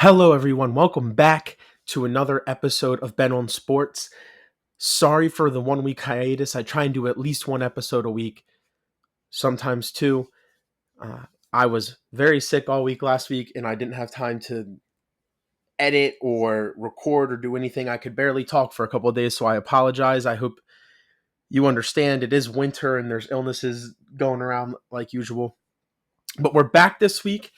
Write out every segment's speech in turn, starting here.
Hello, everyone. Welcome back to another episode of Ben on Sports. Sorry for the 1 week hiatus. I try and do at least one episode a week, sometimes two. I was very sick all week last week, and I didn't have time to edit or record or do anything. I could barely talk for a couple of days, so I apologize. I hope you understand. It is winter, and there's illnesses going around like usual. But we're back this week.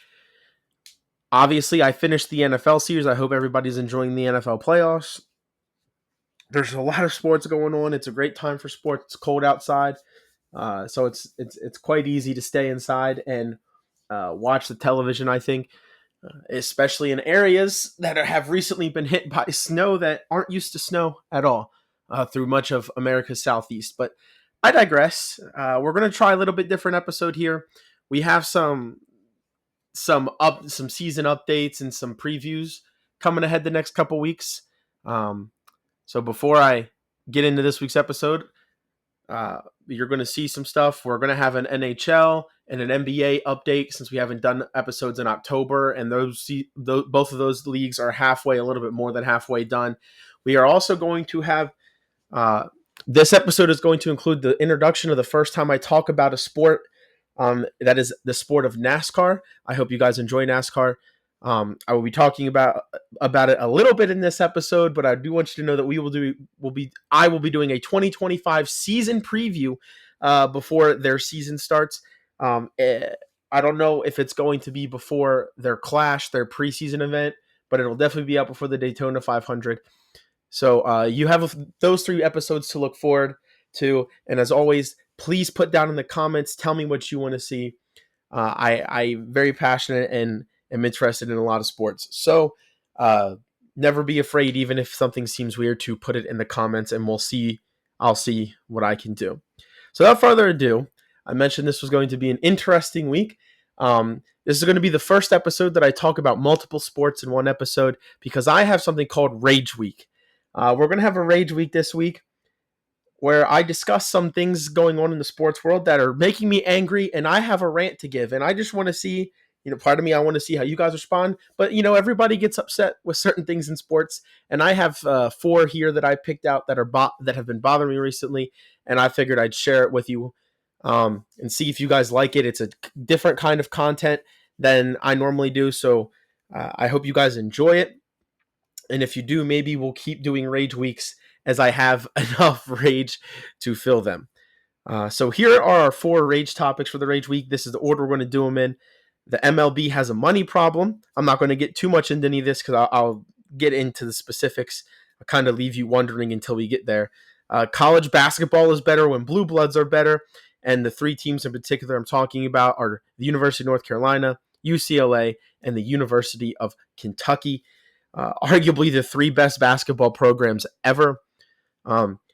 Obviously, I finished the NFL series. I hope everybody's enjoying the NFL playoffs. There's a lot of sports going on. It's a great time for sports. It's cold outside, so it's quite easy to stay inside and watch the television. I think, especially in areas that have recently been hit by snow that aren't used to snow at all through much of America's southeast. But I digress. We're going to try a little bit different episode here. We have some season updates and some previews coming ahead the next couple weeks. So before I get into this week's episode, you're going to see some stuff. We're going to have an NHL and an NBA update since we haven't done episodes in October, and both of those leagues are a little bit more than halfway done. We are also going to have this episode is going to include the introduction of the first time I talk about a sport. That is the sport of NASCAR. I hope you guys enjoy NASCAR. I will be talking about it a little bit in this episode, but I do want you to know that I will be doing a 2025 season preview before their season starts. I don't know if it's going to be before their preseason event, but it'll definitely be out before the Daytona 500. So you have those 3 episodes to look forward to, and as always, please put down in the comments. Tell me what you want to see. I'm very passionate and am interested in a lot of sports. So never be afraid, even if something seems weird, to put it in the comments, and I'll see what I can do. So without further ado, I mentioned this was going to be an interesting week. This is going to be the first episode that I talk about multiple sports in one episode because I have something called Rage Week. We're going to have a Rage Week this week where I discuss some things going on in the sports world that are making me angry, and I have a rant to give, and I just want to see, part of me, I want to see how you guys respond, but, everybody gets upset with certain things in sports, and I have 4 here that I picked out that have been bothering me recently, and I figured I'd share it with you and see if you guys like it. It's a different kind of content than I normally do, so I hope you guys enjoy it, and if you do, maybe we'll keep doing Rage Weeks as I have enough rage to fill them. So here are our 4 rage topics for the Rage Week. This is the order we're going to do them in. The MLB has a money problem. I'm not going to get too much into any of this because I'll get into the specifics. I'll kind of leave you wondering until we get there. College basketball is better when blue bloods are better. And the 3 teams in particular I'm talking about are the University of North Carolina, UCLA, and the University of Kentucky. Arguably the 3 best basketball programs ever.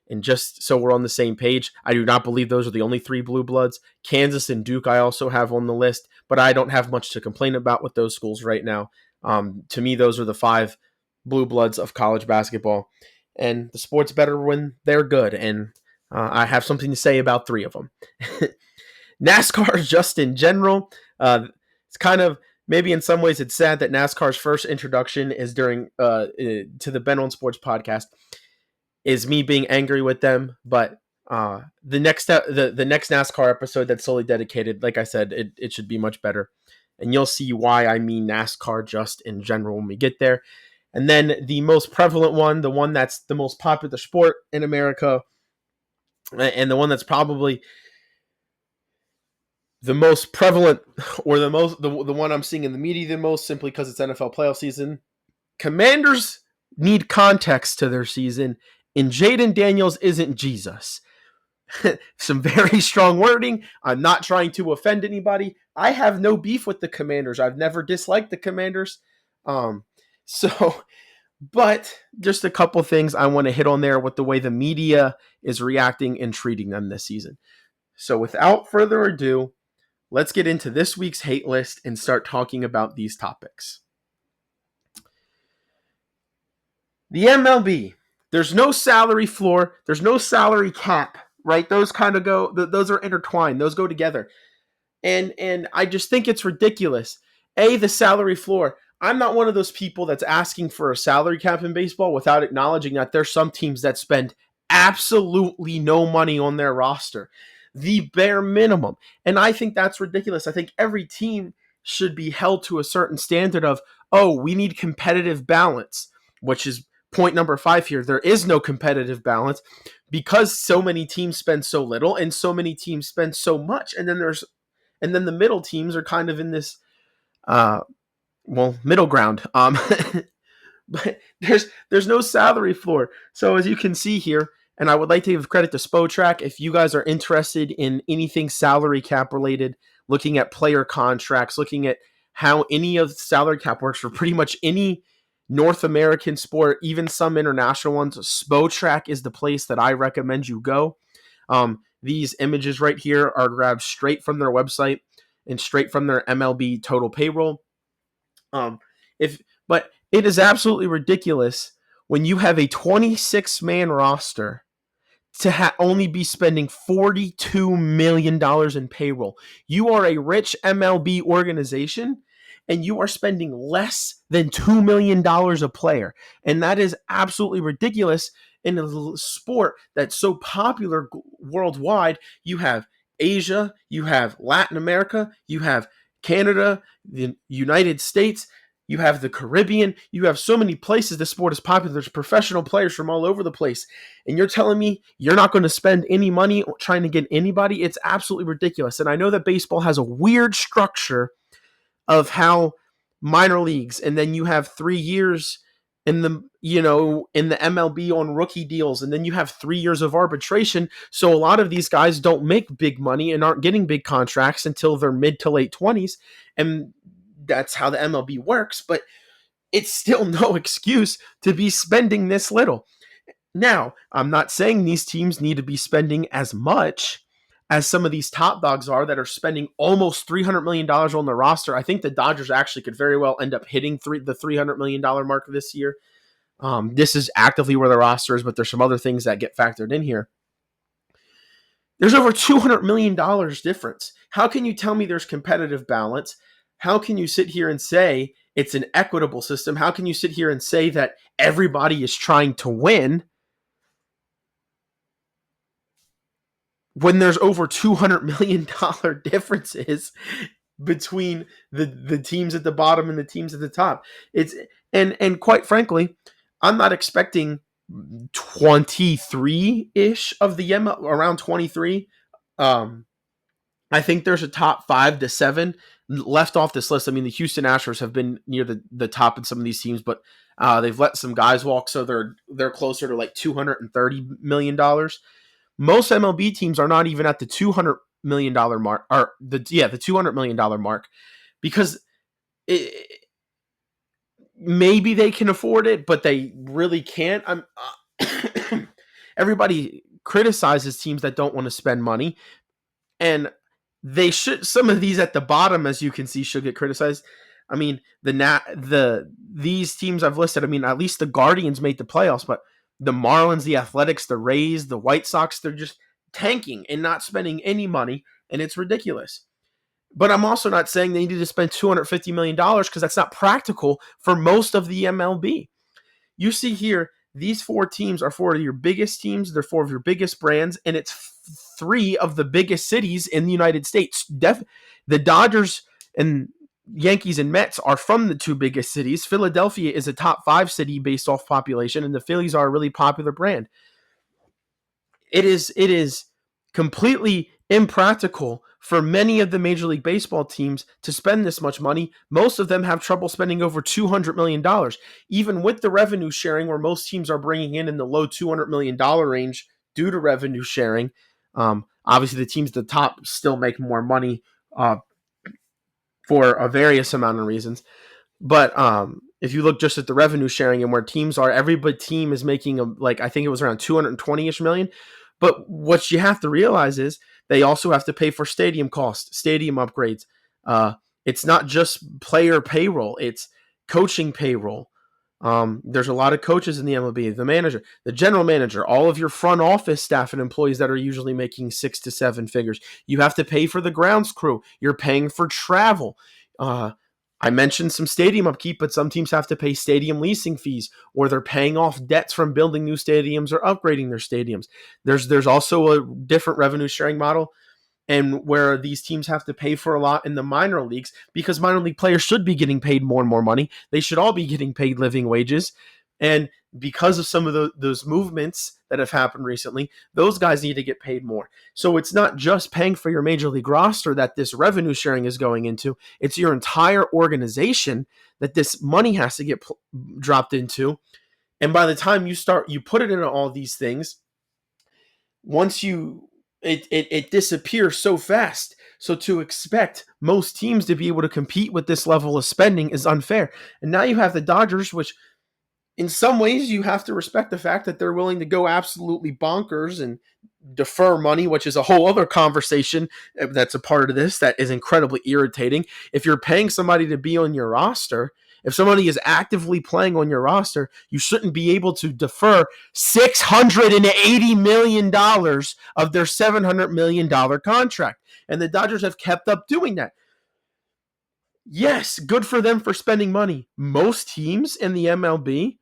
And just so we're on the same page, I do not believe those are the only 3 blue bloods. Kansas and Duke I also have on the list, but I don't have much to complain about with those schools right now. To me, those are the 5 blue bloods of college basketball. And the sport's better when they're good, and I have something to say about 3 of them. NASCAR just in general, it's kind of, maybe in some ways it's sad that NASCAR's first introduction is during to the Ben on Sports podcast is me being angry with them, but the next NASCAR episode that's solely dedicated, like I said, it should be much better, and you'll see why I mean NASCAR just in general when we get there. And then the most prevalent one, the one that's the most popular sport in America, and the one that's probably the most prevalent, or the one I'm seeing in the media the most, simply because it's NFL playoff season. Commanders need context to their season, and Jaden Daniels isn't Jesus. Some very strong wording. I'm not trying to offend anybody. I have no beef with the Commanders. I've never disliked the Commanders. But just a couple things I want to hit on there with the way the media is reacting and treating them this season. So without further ado, let's get into this week's hate list and start talking about these topics. The MLB. There's no salary floor. There's no salary cap, right? Those kind of those are intertwined. Those go together. And I just think it's ridiculous. The salary floor. I'm not one of those people that's asking for a salary cap in baseball without acknowledging that there's some teams that spend absolutely no money on their roster, the bare minimum. And I think that's ridiculous. I think every team should be held to a certain standard of, oh, we need competitive balance, which is point number 5 here. There is no competitive balance because so many teams spend so little and so many teams spend so much. And then the middle teams are kind of in this middle ground. But there's no salary floor. So as you can see here, and I would like to give credit to Spotrac. If you guys are interested in anything salary cap related, looking at player contracts, looking at how any of the salary cap works for pretty much any North American sport, even some international ones, Spotrac is the place that I recommend you go. These images right here are grabbed straight from their website and straight from their MLB total payroll. But it is absolutely ridiculous when you have a 26-man roster to only be spending $42 million in payroll. You are a rich MLB organization, and you are spending less than $2 million a player. And that is absolutely ridiculous in a sport that's so popular worldwide. You have Asia, you have Latin America, you have Canada, the United States, you have the Caribbean. You have so many places the sport is popular. There's professional players from all over the place. And you're telling me you're not going to spend any money trying to get anybody? It's absolutely ridiculous. And I know that baseball has a weird structure of how minor leagues, and then you have 3 years in the MLB on rookie deals, and then you have 3 years of arbitration. So a lot of these guys don't make big money and aren't getting big contracts until their mid to late 20s. And that's how the MLB works, but it's still no excuse to be spending this little. Now, I'm not saying these teams need to be spending as much as some of these top dogs are that are spending almost $300 million on the roster. I think the Dodgers actually could very well end up hitting the $300 million mark this year. This is actively where the roster is, but there's some other things that get factored in here. There's over $200 million difference. How can you tell me there's competitive balance? How can you sit here and say it's an equitable system? How can you sit here and say that everybody is trying to win when there's over $200 million differences between the teams at the bottom and the teams at the top? And quite frankly, I'm not expecting 23-ish of the around 23. I think there's a top 5 to 7 left off this list. I mean, the Houston Astros have been near the top in some of these teams, but they've let some guys walk, so they're closer to like $230 million. Most MLB teams are not even at the $200 million mark, or the $200 million mark, because maybe they can afford it, but they really can't. Everybody criticizes teams that don't want to spend money, and they should. Some of these at the bottom, as you can see, should get criticized. I mean, these teams I've listed. I mean, at least the Guardians made the playoffs, but the Marlins, the Athletics, the Rays, the White Sox, they're just tanking and not spending any money, and it's ridiculous. But I'm also not saying they need to spend $250 million, because that's not practical for most of the MLB. You see here, these 4 teams are 4 of your biggest teams. They're 4 of your biggest brands, and it's 3 of the biggest cities in the United States. The Dodgers and Yankees and Mets are from the 2 biggest cities. Philadelphia is a top 5 city based off population, and the Phillies are a really popular brand. It is completely impractical for many of the Major League Baseball teams to spend this much money. Most of them have trouble spending over $200 million, even with the revenue sharing, where most teams are bringing in the low $200 million range due to revenue sharing. Obviously, the teams at the top still make more money for a various amount of reasons. But if you look just at the revenue sharing and where teams are, every team is making I think it was around 220-ish million. But what you have to realize is they also have to pay for stadium costs, stadium upgrades. It's not just player payroll; it's coaching payroll. There's a lot of coaches in the MLB, the manager, the general manager, all of your front office staff and employees that are usually making 6 to 7 figures. You have to pay for the grounds crew. You're paying for travel. I mentioned some stadium upkeep, but some teams have to pay stadium leasing fees, or they're paying off debts from building new stadiums or upgrading their stadiums. There's also a different revenue sharing model, and where these teams have to pay for a lot in the minor leagues, because minor league players should be getting paid more and more money. They should all be getting paid living wages. And because of some of those movements that have happened recently, those guys need to get paid more. So it's not just paying for your major league roster that this revenue sharing is going into. It's your entire organization that this money has to get dropped into. And by the time you put it into all these things, once it disappears so fast. So to expect most teams to be able to compete with this level of spending is unfair. And now you have the Dodgers, which in some ways you have to respect the fact that they're willing to go absolutely bonkers and defer money, which is a whole other conversation that's a part of this that is incredibly irritating. If you're paying somebody to be on your roster, if somebody is actively playing on your roster, you shouldn't be able to defer $680 million of their $700 million contract. And the Dodgers have kept up doing that. Yes, good for them for spending money. Most teams in the MLB,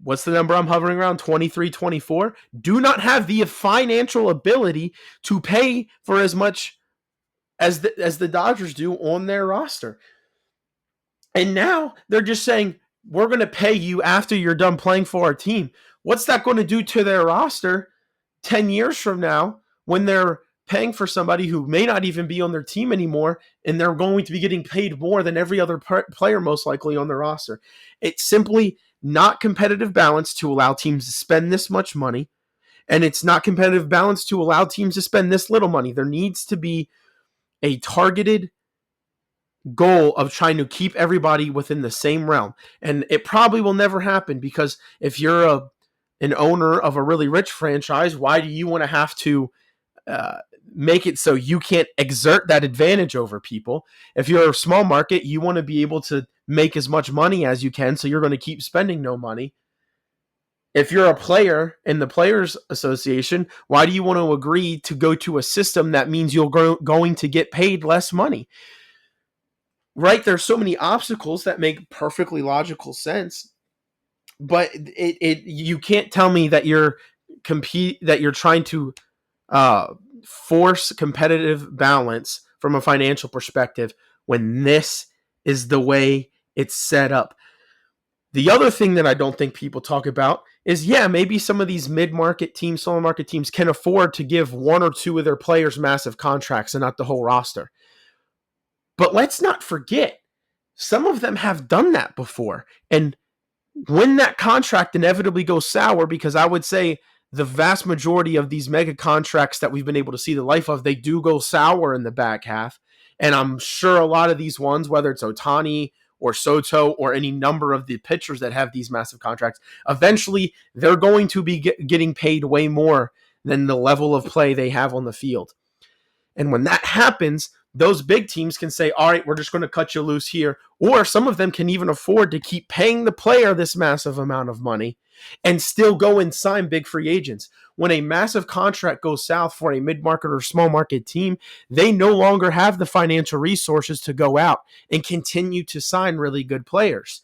what's the number I'm hovering around? 23, 24, do not have the financial ability to pay for as much as the Dodgers do on their roster. And now they're just saying, we're going to pay you after you're done playing for our team. What's that going to do to their roster 10 years from now when they're paying for somebody who may not even be on their team anymore, and they're going to be getting paid more than every other player most likely on the roster? It's simply not competitive balance to allow teams to spend this much money, and it's not competitive balance to allow teams to spend this little money. There needs to be a targeted goal of trying to keep everybody within the same realm. And it probably will never happen, because if you're an owner of a really rich franchise, why do you want to have to make it so you can't exert that advantage over people? If you're a small market, you want to be able to make as much money as you can, so you're going to keep spending no money. If you're a player in the Players Association, why do you want to agree to go to a system that means you're going to get paid less money? Right? There's so many obstacles that make perfectly logical sense, but you can't tell me that you're trying to force competitive balance from a financial perspective when this is the way it's set up. The other thing that I don't think people talk about is, maybe some of these mid-market teams, small market teams can afford to give one or two of their players massive contracts and not the whole roster. But let's not forget, some of them have done that before. And when that contract inevitably goes sour, because I would say the vast majority of these mega contracts that we've been able to see the life of, they do go sour in the back half. And I'm sure a lot of these ones, whether it's Ohtani or Soto or any number of the pitchers that have these massive contracts, eventually they're going to be getting paid way more than the level of play they have on the field. And when that happens, those big teams can say, all right, we're just going to cut you loose here. Or some of them can even afford to keep paying the player this massive amount of money and still go and sign big free agents. When a massive contract goes south for a mid-market or small market team, they no longer have the financial resources to go out and continue to sign really good players,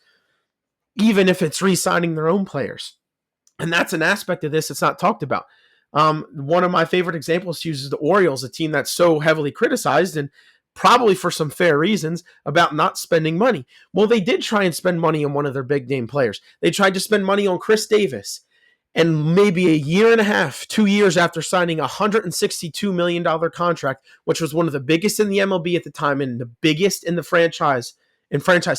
even if it's re-signing their own players. And that's an aspect of this that's not talked about. One of my favorite examples to use is the Orioles, a team that's so heavily criticized, and probably for some fair reasons, about not spending money. Well, they did try and spend money on one of their big name players. They tried to spend money on Chris Davis. And maybe a year and a half, 2 years after signing a $162 million contract, which was one of the biggest in the MLB at the time and the biggest in the franchise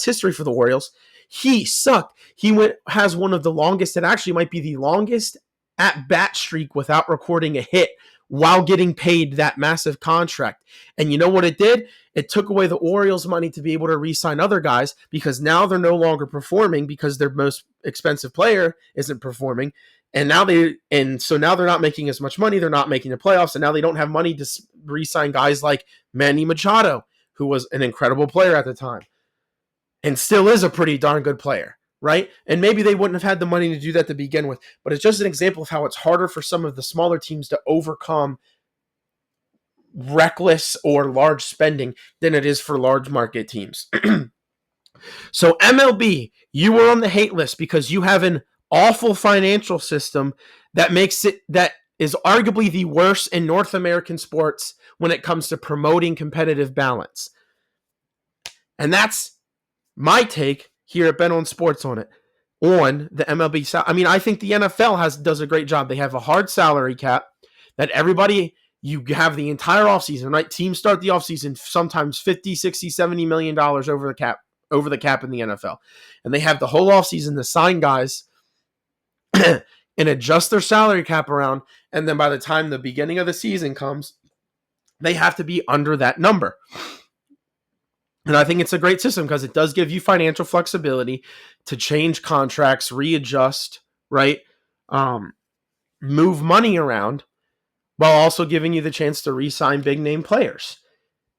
history for the Orioles, he sucked. He has one of the longest, it actually might be the longest at-bat streak without recording a hit while getting paid that massive contract. And you know what it did? It took away the Orioles' money to be able to re-sign other guys, because now they're no longer performing because their most expensive player isn't performing. And so now they're not making as much money. They're not making the playoffs. And now they don't have money to re-sign guys like Manny Machado, who was an incredible player at the time and still is a pretty darn good player. Right? And maybe they wouldn't have had the money to do that to begin with, but it's just an example of how it's harder for some of the smaller teams to overcome reckless or large spending than it is for large market teams. So MLB, you were on the hate list because you have an awful financial system that is arguably the worst in North American sports when it comes to promoting competitive balance. And that's my take here at Ben on Sports on it, on the MLB. I mean, I think the NFL does a great job. They have a hard salary cap that everybody, you have the entire offseason, right? Teams start the offseason sometimes 50, 60, $70 million over the cap in the NFL. And they have the whole offseason to sign guys and adjust their salary cap around. And then by the time the beginning of the season comes, they have to be under that number. And I think it's a great system because it does give you financial flexibility to change contracts, readjust, right? Move money around while also giving you the chance to re-sign big name players.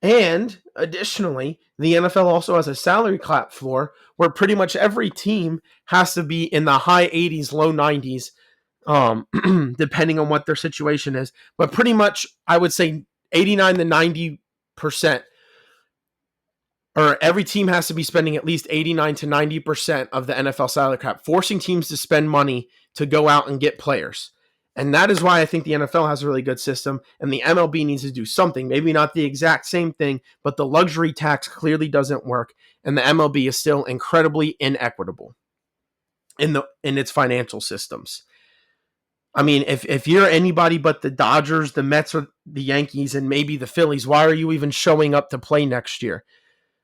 And additionally, the NFL also has a salary cap floor where pretty much every team has to be in the high 80s, low 90s, depending on what their situation is. But pretty much, I would say 89 to 90%, or every team has to be spending at least 89 to 90% of the NFL salary cap, forcing teams to spend money to go out and get players. And that is why I think the NFL has a really good system, and the MLB needs to do something. Maybe not the exact same thing, but the luxury tax clearly doesn't work, and the MLB is still incredibly inequitable in its financial systems. I mean, if you're anybody but the Dodgers, the Mets, or the Yankees, and maybe the Phillies, why are you even showing up to play next year?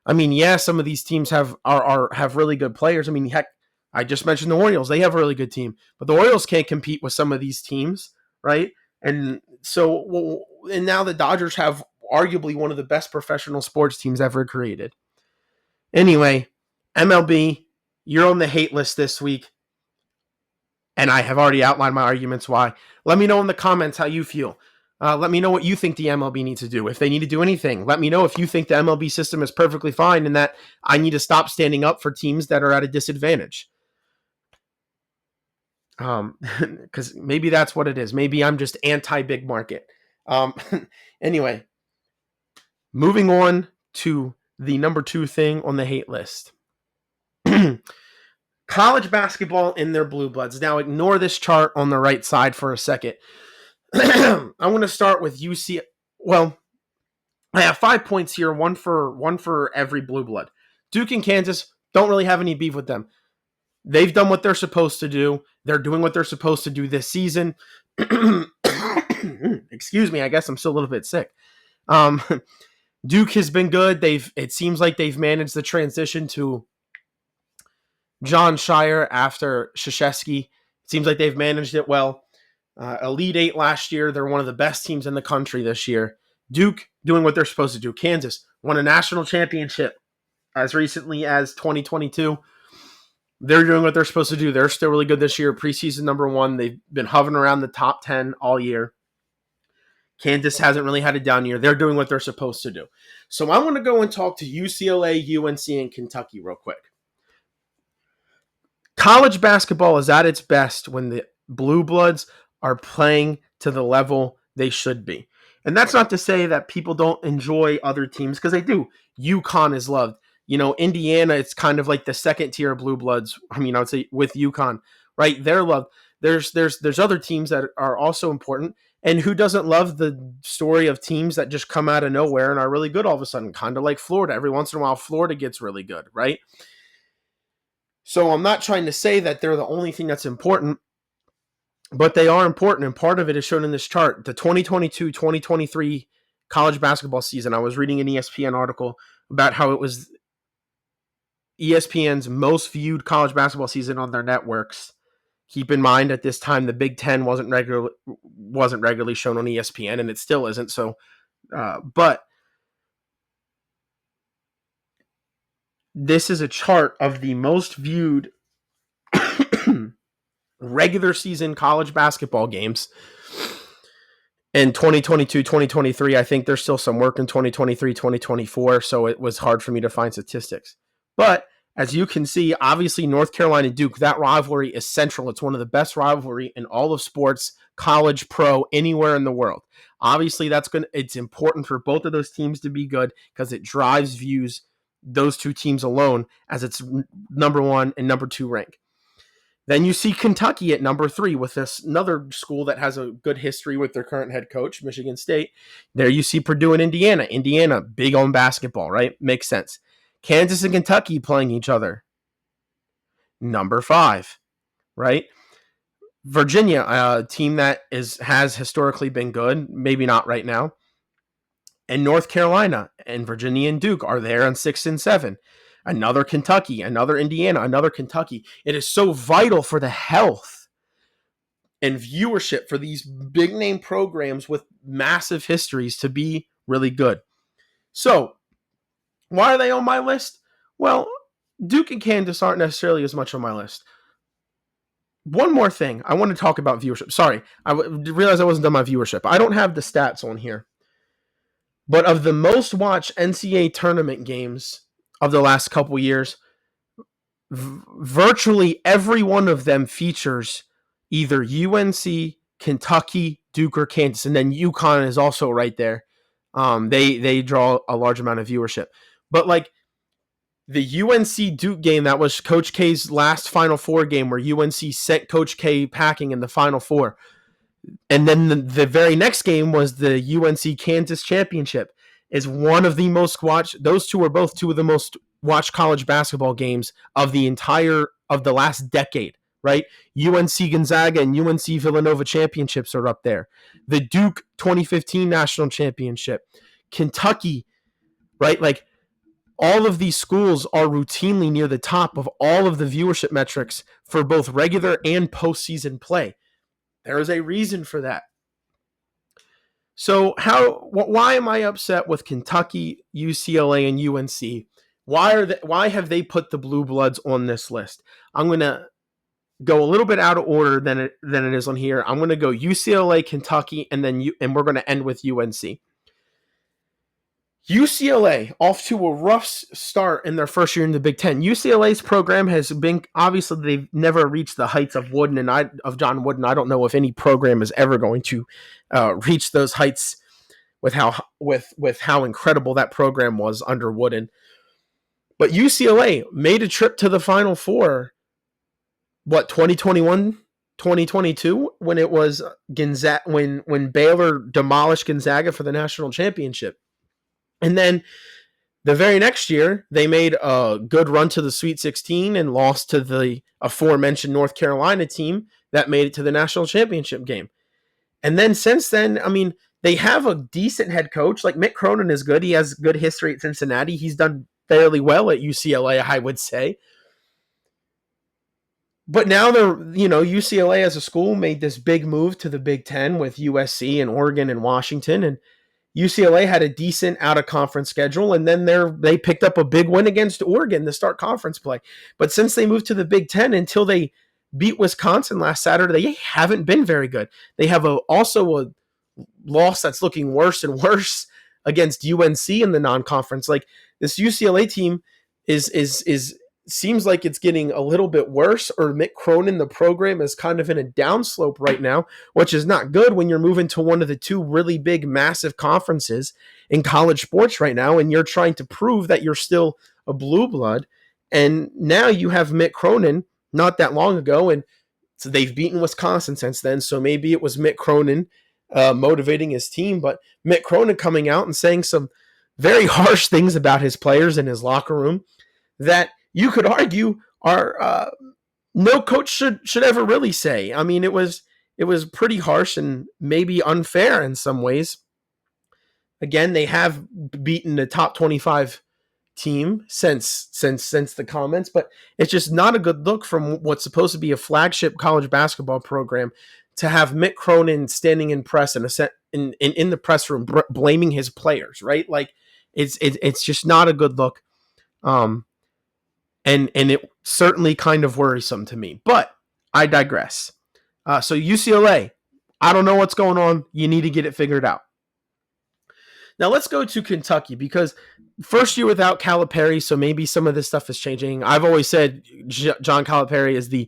I mean, yeah, some of these teams have really good players. I mean, heck, I just mentioned the Orioles. They have a really good team, but the Orioles can't compete with some of these teams, right? And so, and now the Dodgers have arguably one of the best professional sports teams ever created. Anyway, MLB, you're on the hate list this week, and I have already outlined my arguments why. Let me know in the comments how you feel. Let me know what you think the MLB needs to do. If they need to do anything, let me know if you think the MLB system is perfectly fine and that I need to stop standing up for teams that are at a disadvantage. Because maybe that's what it is. Maybe I'm just anti-big market. Anyway, moving on to the number 2 thing on the hate list. College basketball in their blue bloods. Now ignore this chart on the right side for a second. I'm going to start with UC. Well, I have 5 points here, one for every blue blood. Duke and Kansas, don't really have any beef with them. They've done what they're supposed to do. They're doing what they're supposed to do this season. Excuse me, I guess I'm still a little bit sick. Duke has been good. It seems like they've managed the transition to John Shire after Krzyzewski. It seems like they've managed it well. Elite 8 last year. They're one of the best teams in the country this year. Duke doing what they're supposed to do. Kansas won a national championship as recently as 2022. They're doing what they're supposed to do. They're still really good this year. Preseason number 1. They've been hovering around the top 10 all year. Kansas hasn't really had a down year. They're doing what they're supposed to do. So I want to go and talk to UCLA, UNC, and Kentucky real quick. College basketball is at its best when the Blue Bloods are playing to the level they should be. And that's not to say that people don't enjoy other teams, because they do. UConn is loved. You know, Indiana, it's kind of like the second tier of Blue Bloods. I mean, I would say with UConn, right? They're loved. There's other teams that are also important. And who doesn't love the story of teams that just come out of nowhere and are really good all of a sudden? Kind of like Florida. Every once in a while, Florida gets really good, right? So I'm not trying to say that they're the only thing that's important, but they are important. And part of it is shown in this chart. The 2022-2023 college basketball season, I was reading an ESPN article about how it was ESPN's most viewed college basketball season on their networks. Keep in mind, at this time, the Big Ten wasn't regularly shown on ESPN, and it still isn't. So, but this is a chart of the most viewed regular season college basketball games in 2022, 2023. I think there's still some work in 2023, 2024, so it was hard for me to find statistics. But as you can see, obviously North Carolina Duke, that rivalry is central. It's one of the best rivalry in all of sports, college, pro, anywhere in the world. Obviously, it's important for both of those teams to be good because it drives views, those two teams alone, as its number 1 and number 2 rank. Then you see Kentucky at number 3 with another school that has a good history with their current head coach, Michigan State. There you see Purdue and Indiana. Indiana, big on basketball, right? Makes sense. Kansas and Kentucky playing each other. Number 5, right? Virginia, a team that has historically been good, maybe not right now. And North Carolina and Virginia and Duke are there on 6 and 7. Another Kentucky, another Indiana, another Kentucky. It is so vital for the health and viewership for these big name programs with massive histories to be really good. So, why are they on my list? Well, Duke and Kansas aren't necessarily as much on my list. One more thing. I want to talk about viewership. Sorry, I realized I wasn't done my viewership. I don't have the stats on here. But of the most watched NCAA tournament games of the last couple years, virtually every one of them features either UNC, Kentucky, Duke, or Kansas, and then UConn is also right there. They draw a large amount of viewership. But like the UNC Duke game, that was Coach K's last Final Four game where UNC sent Coach K packing in the Final Four. And then the very next game was the UNC Kansas championship, is one of the most watched. Those two are both two of the most watched college basketball games of the last decade, right? UNC Gonzaga and UNC Villanova championships are up there. The Duke 2015 national championship, Kentucky, right? Like all of these schools are routinely near the top of all of the viewership metrics for both regular and postseason play. There is a reason for that. So why am I upset with Kentucky, UCLA, and UNC? Why have they put the Blue Bloods on this list? I'm going to go a little bit out of order than it is on here. I'm going to go UCLA, Kentucky, and we're going to end with UNC. UCLA off to a rough start in their first year in the Big Ten. UCLA's program has been, obviously they've never reached the heights of John Wooden. I don't know if any program is ever going to reach those heights with how incredible that program was under Wooden. But UCLA made a trip to the Final Four, 2021, 2022, when it was Gonzaga, when Baylor demolished Gonzaga for the national championship. And then the very next year, they made a good run to the Sweet 16 and lost to the aforementioned North Carolina team that made it to the national championship game. And then since then, I mean, they have a decent head coach. Like Mick Cronin is good. He has good history at Cincinnati. He's done fairly well at UCLA, I would say. But now UCLA as a school made this big move to the Big Ten with USC and Oregon and Washington, and UCLA had a decent out-of-conference schedule, and then they picked up a big win against Oregon to start conference play. But since they moved to the Big Ten, until they beat Wisconsin last Saturday, they haven't been very good. They have also a loss that's looking worse and worse against UNC in the non-conference. Like this UCLA team seems like it's getting a little bit worse, or Mick Cronin, the program, is kind of in a downslope right now, which is not good when you're moving to one of the two really big, massive conferences in college sports right now, and you're trying to prove that you're still a blue blood. And now you have Mick Cronin not that long ago, and so they've beaten Wisconsin since then, so maybe it was Mick Cronin motivating his team, but Mick Cronin coming out and saying some very harsh things about his players in his locker room that you could argue are no coach should ever really say. I mean, it was pretty harsh and maybe unfair in some ways. Again, they have beaten the top 25 team since the comments, but it's just not a good look from what's supposed to be a flagship college basketball program to have Mick Cronin standing in press in the press room blaming his players, right? Like it's just not a good look. And it certainly kind of worrisome to me. But I digress. So UCLA, I don't know what's going on. You need to get it figured out. Now let's go to Kentucky, because first year without Calipari, so maybe some of this stuff is changing. I've always said John Calipari is the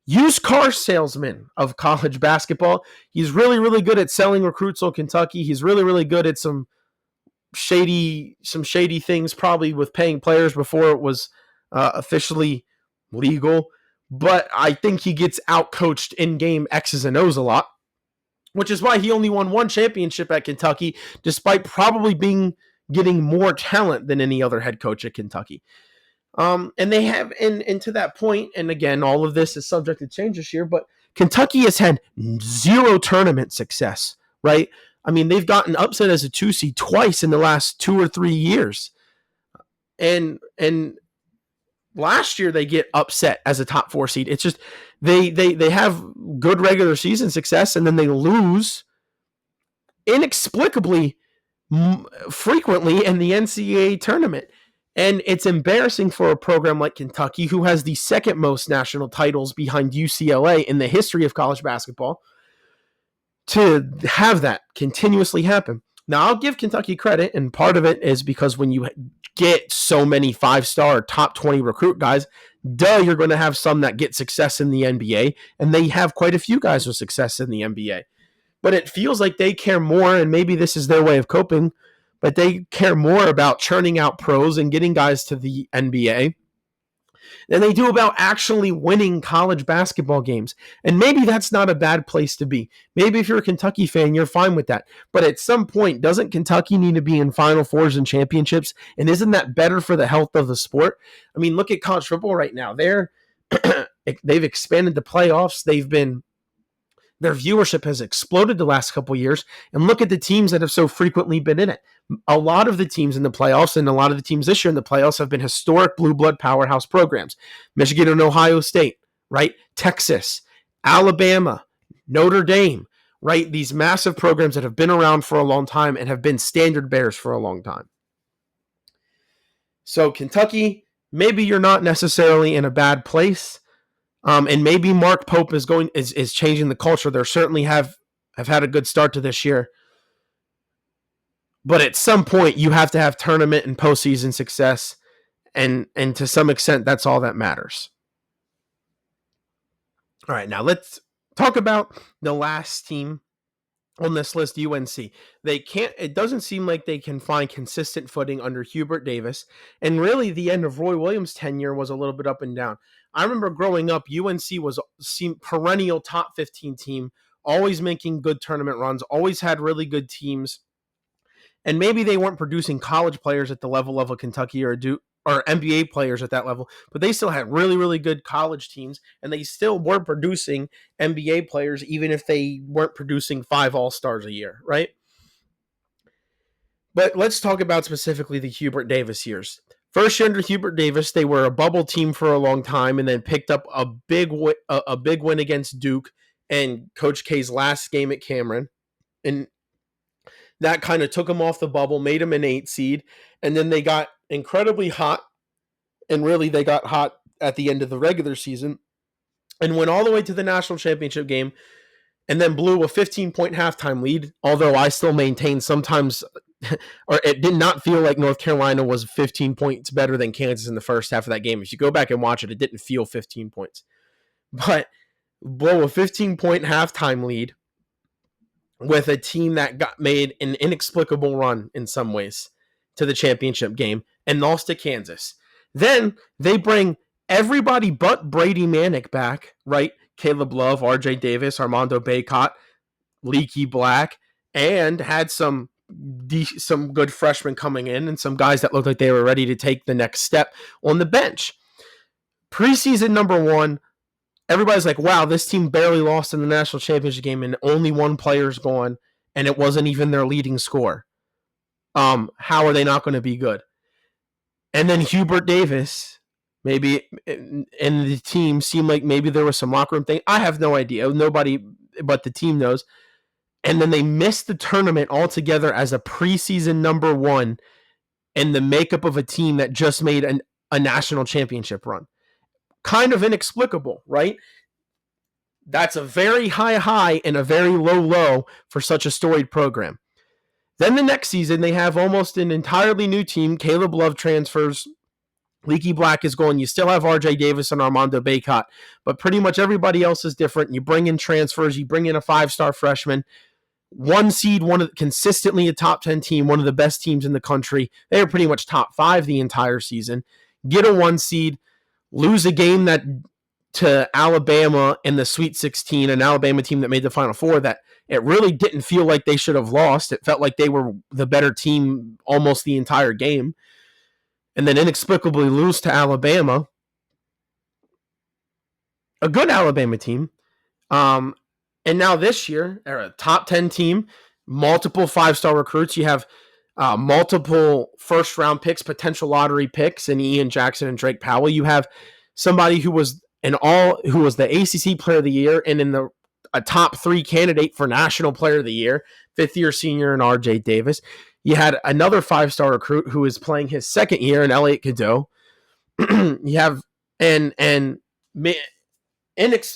used car salesman of college basketball. He's really, really good at selling recruits on Kentucky. He's really, really good at some shady things, probably with paying players before it was officially legal. But I think he gets outcoached in-game X's and O's a lot, which is why he only won one championship at Kentucky, despite probably getting more talent than any other head coach at Kentucky. And they have, and to that point, and again, all of this is subject to change this year, but Kentucky has had zero tournament success, right? I mean, they've gotten upset as a 2 seed twice in the last 2 or 3 years. And last year they get upset as a top 4 seed. It's just they have good regular season success, and then they lose inexplicably frequently in the NCAA tournament. And it's embarrassing for a program like Kentucky, who has the second most national titles behind UCLA in the history of college basketball, to have that continuously happen. Now, I'll give Kentucky credit, and part of it is because when you get so many 5-star top 20 recruit guys, you're going to have some that get success in the NBA, and they have quite a few guys with success in the NBA. But it feels like they care more, and maybe this is their way of coping, but they care more about churning out pros and getting guys to the NBA than they do about actually winning college basketball games. And maybe that's not a bad place to be. Maybe if you're a Kentucky fan, you're fine with that. But at some point, doesn't Kentucky need to be in Final Fours and championships? And isn't that better for the health of the sport? I mean, look at college football right now. They've expanded the playoffs. Their viewership has exploded the last couple of years. And look at the teams that have so frequently been in it. A lot of the teams in the playoffs and a lot of the teams this year in the playoffs have been historic blue blood powerhouse programs. Michigan and Ohio State, right? Texas, Alabama, Notre Dame, right? These massive programs that have been around for a long time and have been standard bearers for a long time. So Kentucky, maybe you're not necessarily in a bad place. And maybe Mark Pope is changing the culture. They certainly have had a good start to this year. But at some point, you have to have tournament and postseason success. And to some extent, that's all that matters. All right, now let's talk about the last team on this list, UNC. It doesn't seem like they can find consistent footing under Hubert Davis. And really, the end of Roy Williams' tenure was a little bit up and down. I remember growing up, UNC seemed perennial top 15 team, always making good tournament runs, always had really good teams. And maybe they weren't producing college players at the level of a Kentucky or a Duke or NBA players at that level, but they still had really, really good college teams, and they still were producing NBA players, even if they weren't producing 5 All-Stars a year, right? But let's talk about specifically the Hubert Davis years. First year under Hubert Davis, they were a bubble team for a long time, and then picked up a big win against Duke and Coach K's last game at Cameron, and that kind of took them off the bubble, made them an 8 seed, and then they got incredibly hot, and really they got hot at the end of the regular season and went all the way to the national championship game, and then blew a 15-point halftime lead, although I still maintain sometimes, or it did not feel like North Carolina was 15 points better than Kansas in the first half of that game. If you go back and watch it, it didn't feel 15 points. But blow a 15-point halftime lead with a team that made an inexplicable run in some ways to the championship game and lost to Kansas. Then they bring everybody but Brady Manek back, right? Caleb Love, RJ Davis, Armando Bacot, Leaky Black, and had some good freshmen coming in and some guys that looked like they were ready to take the next step on the bench. Preseason number 1, everybody's like, wow, this team barely lost in the national championship game and only one player's gone, and it wasn't even their leading scorer. How are they not going to be good? And then Hubert Davis, maybe, and the team seemed like maybe there was some locker room thing. I have no idea. Nobody but the team knows. And then they missed the tournament altogether as a preseason number 1 in the makeup of a team that just made a national championship run. Kind of inexplicable, right? That's a very high and a very low for such a storied program. Then the next season, they have almost an entirely new team. Caleb Love transfers Leaky Black is going. You still have RJ Davis and Armando Bacot, but pretty much everybody else is different. You bring in transfers, you bring in a 5-star freshman, one seed, consistently a top 10 team, one of the best teams in the country. They were pretty much top 5 the entire season. Get a 1 seed, lose a game that to Alabama in the Sweet 16, an Alabama team that made the Final Four that it really didn't feel like they should have lost. It felt like they were the better team almost the entire game. And then inexplicably lose to Alabama, a good Alabama team. And now this year, they're a top 10 team, multiple 5-star recruits. You have multiple first-round picks, potential lottery picks, in Ian Jackson and Drake Powell. You have somebody who was the ACC Player of the Year and in a top 3 candidate for National Player of the Year, 5th-year senior in RJ Davis. You had another 5-star recruit who is playing his second year in Elliot Cadeau. You have and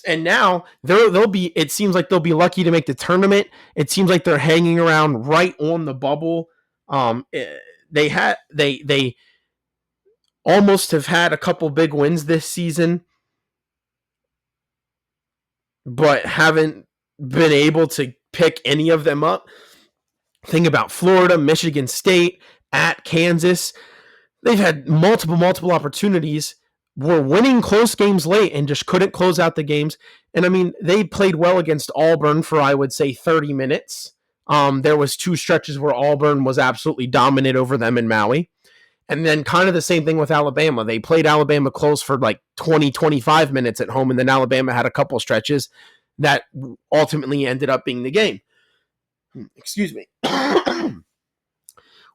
now they'll be. It seems like they'll be lucky to make the tournament. It seems like they're hanging around right on the bubble. They almost have had a couple big wins this season, but haven't been able to pick any of them up. Think about Florida, Michigan State, at Kansas. They've had multiple opportunities, were winning close games late and just couldn't close out the games. And I mean, they played well against Auburn for, I would say, 30 minutes. There was 2 stretches where Auburn was absolutely dominant over them in Maui. And then kind of the same thing with Alabama. They played Alabama close for like 20, 25 minutes at home, and then Alabama had a couple stretches that ultimately ended up being the game. Excuse me.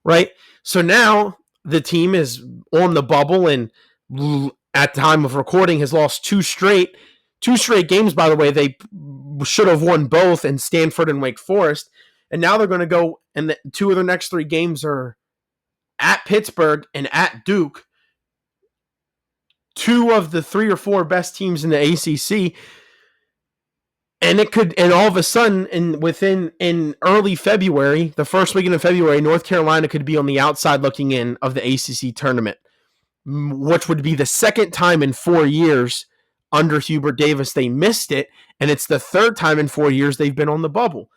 Right? So now the team is on the bubble and at the time of recording has lost 2 straight games, by the way. They should have won both in Stanford and Wake Forest. And now they're going to go, and 2 of their next 3 games are at Pittsburgh and at Duke, 2 of the 3 or 4 best teams in the ACC. And all of a sudden, in early February, the first weekend of February, North Carolina could be on the outside looking in of the ACC tournament, which would be the second time in 4 years under Hubert Davis they missed it, and it's the 3rd time in 4 years they've been on the bubble.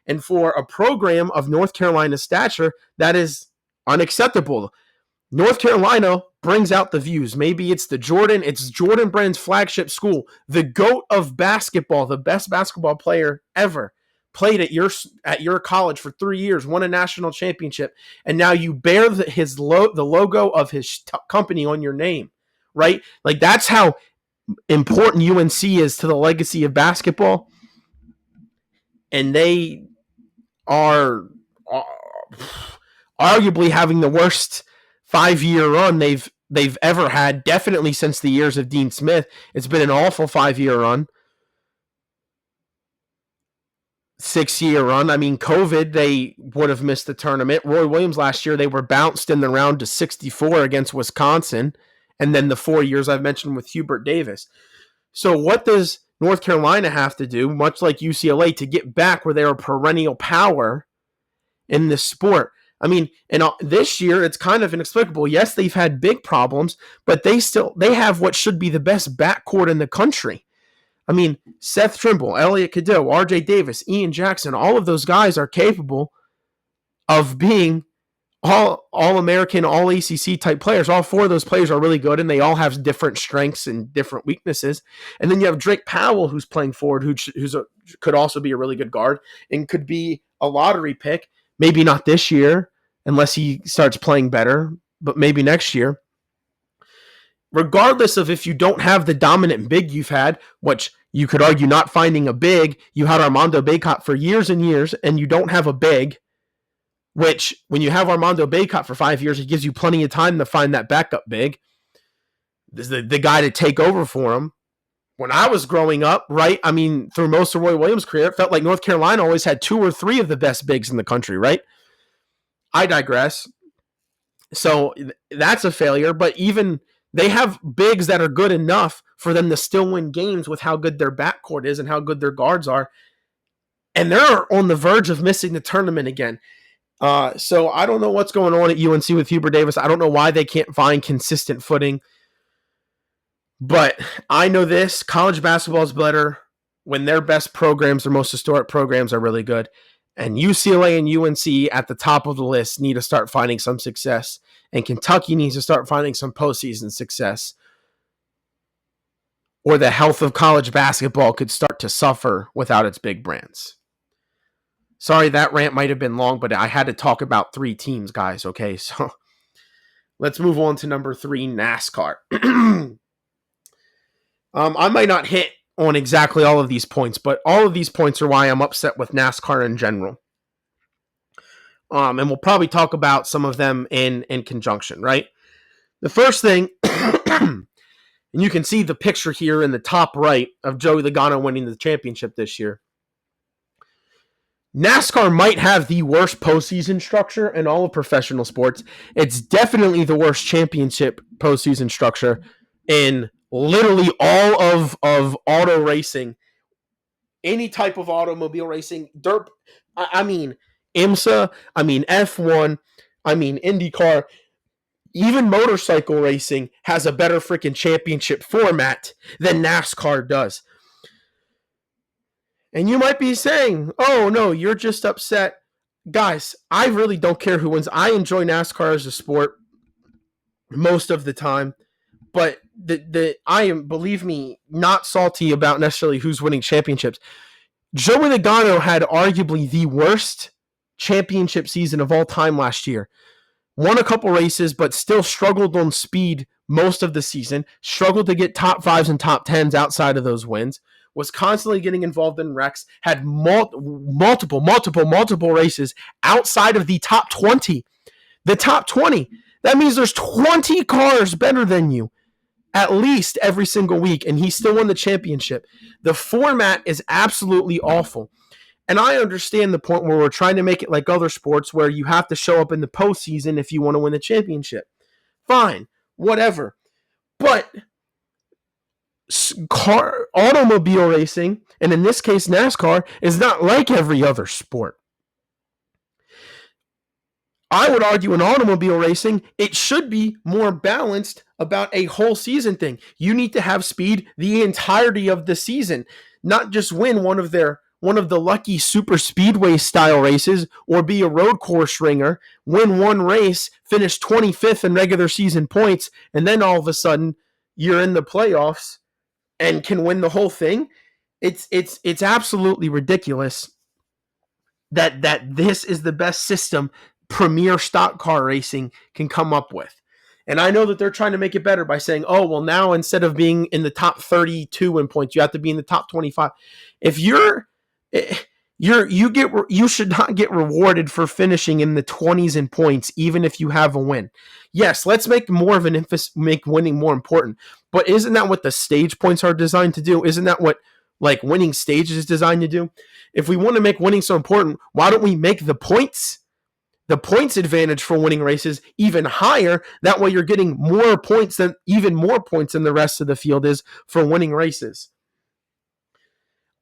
And for a program of North Carolina's stature, that is unacceptable. North Carolina brings out the views. Maybe it's Jordan Brand's flagship school, the GOAT of basketball, the best basketball player ever, played at your college for 3 years, won a national championship, and now you bear the logo of his company on your name, right? Like, that's how important UNC is to the legacy of basketball, and they are arguably having the worst 5-year run they've ever had, definitely since the years of Dean Smith. It's been an awful 5-year run. 6-year run. I mean, COVID, they would have missed the tournament. Roy Williams last year, they were bounced in the round to 64 against Wisconsin. And then the 4 years I've mentioned with Hubert Davis. So what does North Carolina have to do, much like UCLA, to get back where they're a perennial power in this sport? I mean, and this year it's kind of inexplicable. Yes, they've had big problems, but they have what should be the best backcourt in the country. I mean, Seth Trimble, Elliot Cadeau, RJ Davis, Ian Jackson, all of those guys are capable of being all-American, all-ACC type players. All 4 of those players are really good, and they all have different strengths and different weaknesses. And then you have Drake Powell, who's playing forward, could also be a really good guard and could be a lottery pick. Maybe not this year, unless he starts playing better, but maybe next year. Regardless of if you don't have the dominant big you've had, which you could argue not finding a big, you had Armando Bacot for years and years, and you don't have a big, which when you have Armando Bacot for 5 years, it gives you plenty of time to find that backup big, the guy to take over for him. When I was growing up, right, I mean, through most of Roy Williams' career, it felt like North Carolina always had 2 or 3 of the best bigs in the country, right? I digress. So that's a failure, but even they have bigs that are good enough for them to still win games with how good their backcourt is and how good their guards are. And they're on the verge of missing the tournament again. So I don't know what's going on at UNC with Hubert Davis. I don't know why they can't find consistent footing. But I know this, college basketball is better when their best programs, their most historic programs are really good. And UCLA and UNC at the top of the list need to start finding some success. And Kentucky needs to start finding some postseason success. Or the health of college basketball could start to suffer without its big brands. Sorry, that rant might have been long, but I had to talk about 3 teams, guys, okay? So let's move on to number 3, NASCAR. I might not hit on exactly all of these points, but all of these points are why I'm upset with NASCAR in general. And we'll probably talk about some of them in conjunction, right? The first thing, and you can see the picture here in the top right of Joey Logano winning the championship this year. NASCAR might have the worst postseason structure in all of professional sports. It's definitely the worst championship postseason structure in literally all of auto racing, any type of automobile racing, dirt. I mean, IMSA, I mean, F1, I mean, IndyCar, even motorcycle racing has a better freaking championship format than NASCAR does. And you might be saying, oh, no, you're just upset. Guys, I really don't care who wins. I enjoy NASCAR as a sport most of the time. But I am, believe me, not salty about necessarily who's winning championships. Joey Logano had arguably the worst championship season of all time last year. Won a couple races, but still struggled on speed most of the season. Struggled to get top 5s and top 10s outside of those wins. Was constantly getting involved in wrecks. Had multiple races outside of the top 20. The top 20. That means there's 20 cars better than you at least every single week, and he still won the championship. The format is absolutely awful. And I understand the point where we're trying to make it like other sports where you have to show up in the postseason if you want to win the championship. Fine, whatever. But automobile racing, and in this case NASCAR, is not like every other sport. I would argue in automobile racing, it should be more balanced about a whole season thing. You need to have speed the entirety of the season, not just win one of the lucky super speedway style races or be a road course ringer, win one race, finish 25th in regular season points, and then all of a sudden you're in the playoffs and can win the whole thing. It's absolutely ridiculous that this is the best system premier stock car racing can come up with. And I know that they're trying to make it better by saying, oh, well, now instead of being in the top 32 in points, you have to be in the top 25. If you should not get rewarded for finishing in the 20s in points, even if you have a win. Yes, let's make more of an emphasis, make winning more important. But isn't that what the stage points are designed to do? Isn't that what like winning stages is designed to do? If we want to make winning so important, why don't we make the points advantage for winning races even higher? That way you're getting even more points than the rest of the field is for winning races.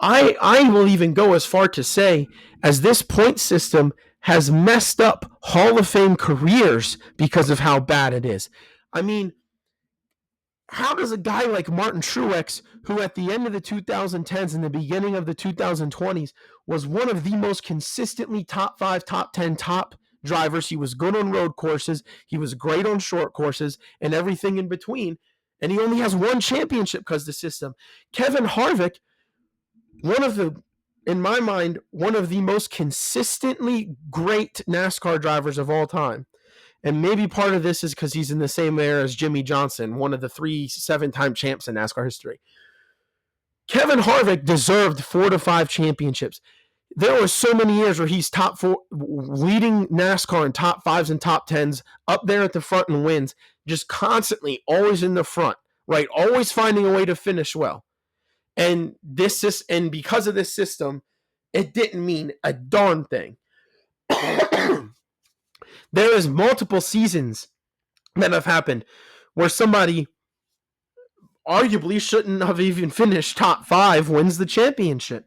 I will even go as far to say, as this point system has messed up Hall of Fame careers because of how bad it is. I mean, how does a guy like Martin Truex, who at the end of the 2010s and the beginning of the 2020s was one of the most consistently top 5, top 10, top drivers. He was good on road courses. He was great on short courses and everything in between. And he only has one championship because of the system. Kevin Harvick, in my mind, one of the most consistently great NASCAR drivers of all time. And maybe part of this is because he's in the same era as Jimmy Johnson, one of the 3 7-time champs in NASCAR history. Kevin Harvick deserved 4 to 5 championships. There were so many years where he's top 4, leading NASCAR in top 5s and top 10s, up there at the front and wins, just constantly, always in the front, right? Always finding a way to finish well. And because of this system, it didn't mean a darn thing. There is multiple seasons that have happened where somebody arguably shouldn't have even finished top 5 wins the championship.